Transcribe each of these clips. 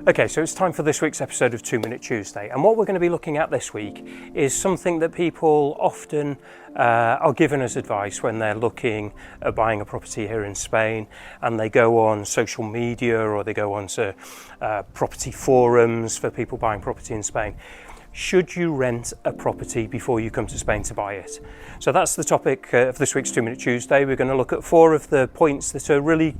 Okay, so it's time for this week's episode of 2 Minute Tuesday, and what we're going to be looking at this week is something that people often are given as advice when they're looking at buying a property here in Spain, and they go on social media or they go on to property forums for people buying property in Spain. Should you rent a property before you come to Spain to buy it? So that's the topic of this week's 2 Minute Tuesday. We're going to look at 4 of the points that are really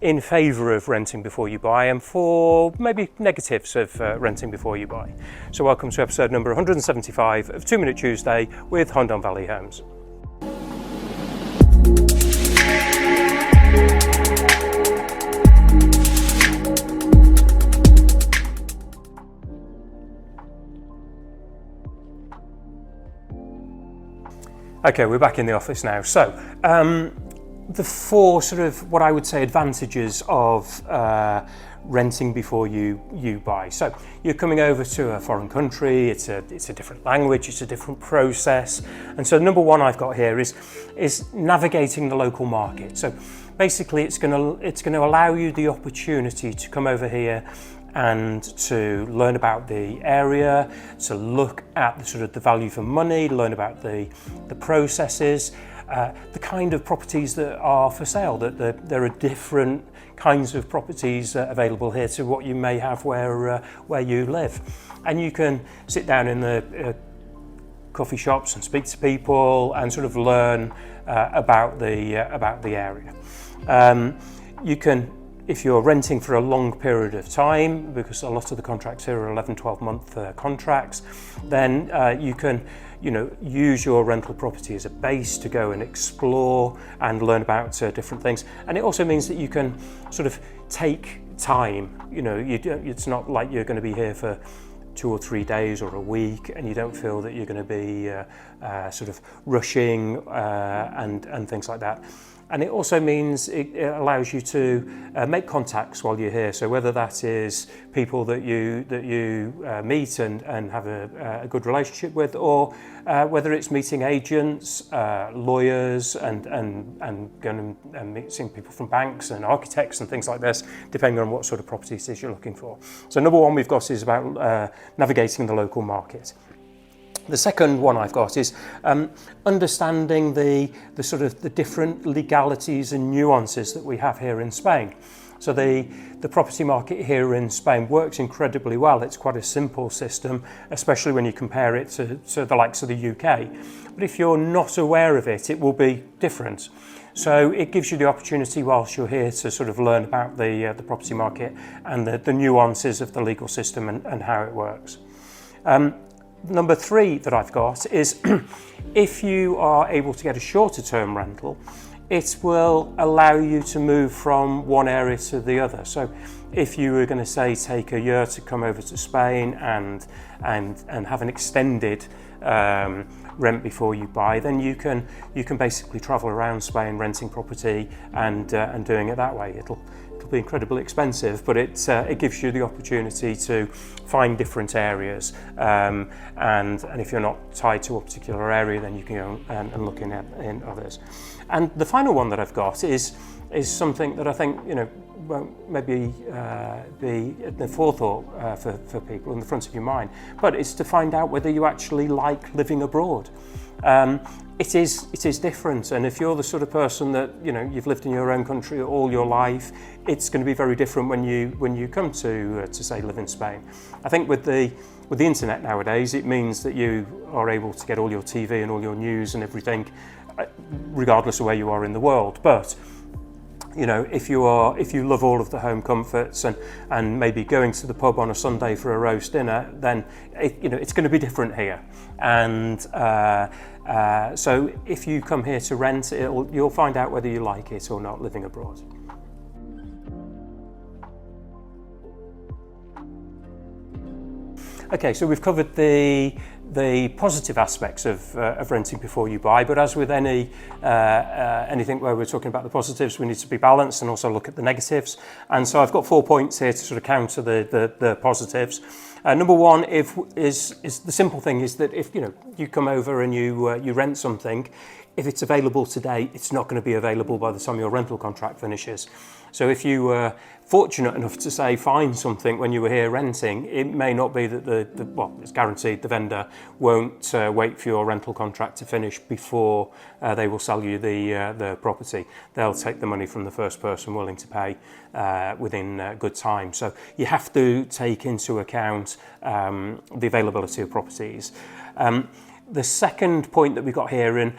in favour of renting before you buy and 4 maybe negatives of renting before you buy. So welcome to episode number 175 of 2 Minute Tuesday with Hondon Valley Homes. Okay, we're back in the office now. So the 4 sort of what I would say advantages of renting before you buy. So you're coming over to a foreign country, it's a different language, it's a different process. And so number 1 I've got here is navigating the local market. So basically it's going to allow you the opportunity to come over here and to learn about the area, to look at the value for money, learn about the processes, the kind of properties that are for sale, that there are different kinds of properties available here to what you may have where you live. And you can sit down in the coffee shops and speak to people and sort of learn about the area. You can, if you're renting for a long period of time, because a lot of the contracts here are 11-12 month contracts, then you can use your rental property as a base to go and explore and learn about different things. And it also means that you can sort of take time. It's not like you're going to be here for 2 or 3 days or a week and you don't feel that you're going to be sort of rushing and things like that. And it also means it allows you to make contacts while you're here. So whether that is people that you meet and have a good relationship with, or whether it's meeting agents, lawyers, and going and meeting people from banks and architects and things like this, depending on what sort of properties it is you're looking for. So number 1 we've got is about navigating the local market. The second one I've got is understanding the different legalities and nuances that we have here in Spain. So the property market here in Spain works incredibly well. It's quite a simple system, especially when you compare it to the likes of the UK. But if you're not aware of it, it will be different. So it gives you the opportunity whilst you're here to sort of learn about the property market and the nuances of the legal system and how it works. Number 3 that I've got is if you are able to get a shorter term rental, it will allow you to move from one area to the other. So if you were going to say take a year to come over to Spain and have an extended rent before you buy, then you can basically travel around Spain renting property and doing it that way. It'll be incredibly expensive, but it gives you the opportunity to find different areas, and if you're not tied to a particular area, then you can go and look in others. And the final one that I've got is something that I think won't maybe be the forethought for people in the front of your mind, but it's to find out whether you actually like living abroad. It is different, and if you're the sort of person that you've lived in your own country all your life, it's going to be very different when you come to say live in Spain. I think with the internet nowadays, it means that you are able to get all your TV and all your news and everything, regardless of where you are in the world. But if you love all of the home comforts and maybe going to the pub on a Sunday for a roast dinner, then it's going to be different here. And so if you come here to rent, you'll find out whether you like it or not living abroad. Okay, so we've covered the positive aspects of renting before you buy, but as with anything where we're talking about the positives, we need to be balanced and also look at the negatives. And so I've got 4 points here to sort of counter the positives. Number 1 is the simple thing is that if you come over and you rent something, if it's available today, it's not going to be available by the time your rental contract finishes. So if you were fortunate enough to say find something when you were here renting, it may not be that well, it's guaranteed the vendor won't wait for your rental contract to finish before they will sell you the property. They'll take the money from the first person willing to pay within good time. So you have to take into account the availability of properties. The second point that we've got here, and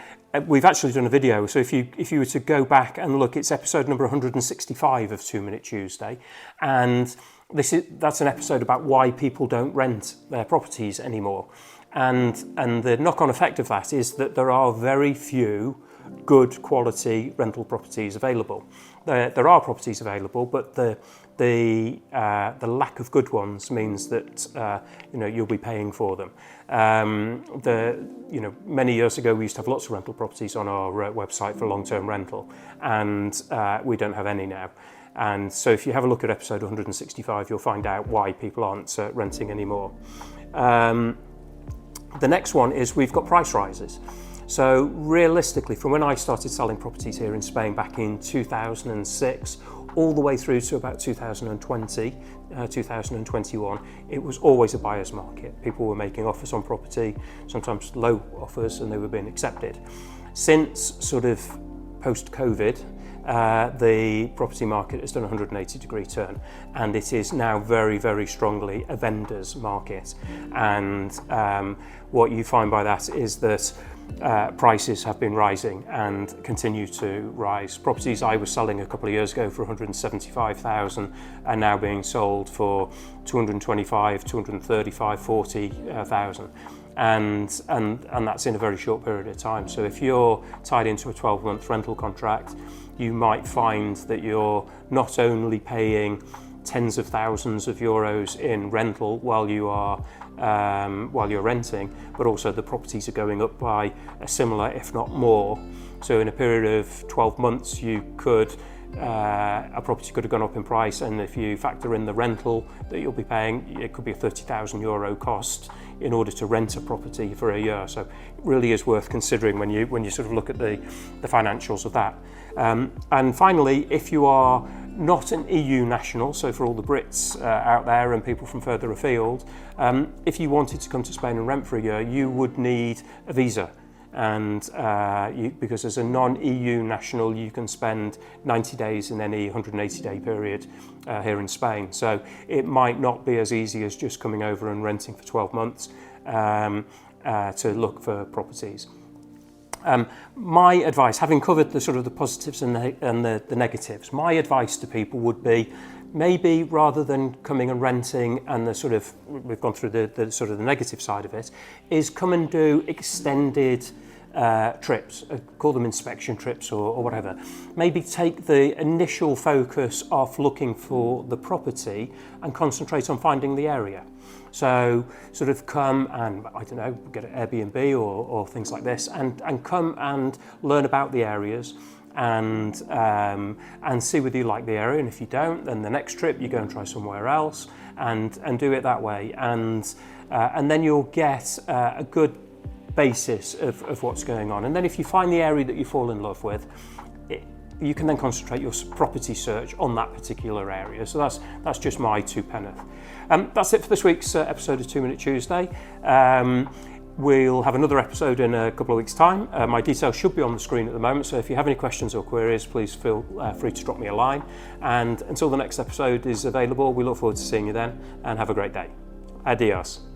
we've actually done a video, so if you were to go back and look, it's episode number 165 of 2 Minute Tuesday, and that's an episode about why people don't rent their properties anymore. And the knock-on effect of that is that there are very few good quality rental properties available. There are properties available, but the lack of good ones means that you'll be paying for them. Many years ago we used to have lots of rental properties on our website for long-term rental, and we don't have any now. And so if you have a look at episode 165, you'll find out why people aren't renting anymore. The next one is we've got price rises. So realistically, from when I started selling properties here in Spain back in 2006, all the way through to about 2020, 2021, it was always a buyer's market. People were making offers on property, sometimes low offers, and they were being accepted. Since sort of post-COVID, the property market has done a 180-degree turn, and it is now very, very strongly a vendor's market. And what you find by that is that prices have been rising and continue to rise. Properties I was selling a couple of years ago for 175,000 are now being sold for 225, 235, 40,000. And that's in a very short period of time. So if you're tied into a 12-month rental contract, you might find that you're not only paying tens of thousands of euros in rental while you're renting, but also the properties are going up by a similar, if not more. So in a period of 12 months, a property could have gone up in price, and if you factor in the rental that you'll be paying, it could be a 30,000 euro cost in order to rent a property for a year. So it really is worth considering when you sort of look at the financials of that. And finally, if you are not an EU national, so for all the Brits out there and people from further afield, if you wanted to come to Spain and rent for a year, you would need a visa. And because as a non-EU national, you can spend 90 days in any 180-day period here in Spain. So it might not be as easy as just coming over and renting for 12 months to look for properties. My advice, having covered the sort of the positives and the negatives, my advice to people would be, maybe rather than coming and renting and we've gone through the sort of the negative side of it, is come and do extended trips, call them inspection trips or whatever. Maybe take the initial focus off looking for the property and concentrate on finding the area. So sort of come and, I don't know, get an Airbnb or things like this, and come and learn about the areas and see whether you like the area. And if you don't, then the next trip you go and try somewhere else and do it that way. And then you'll get a good basis of what's going on. And then if you find the area that you fall in love with, you can then concentrate your property search on that particular area. So that's just my two penneth. That's it for this week's episode of 2 Minute Tuesday. We'll have another episode in a couple of weeks' time. My details should be on the screen at the moment, so if you have any questions or queries, please feel free to drop me a line. And until the next episode is available, we look forward to seeing you then, and have a great day. Adios.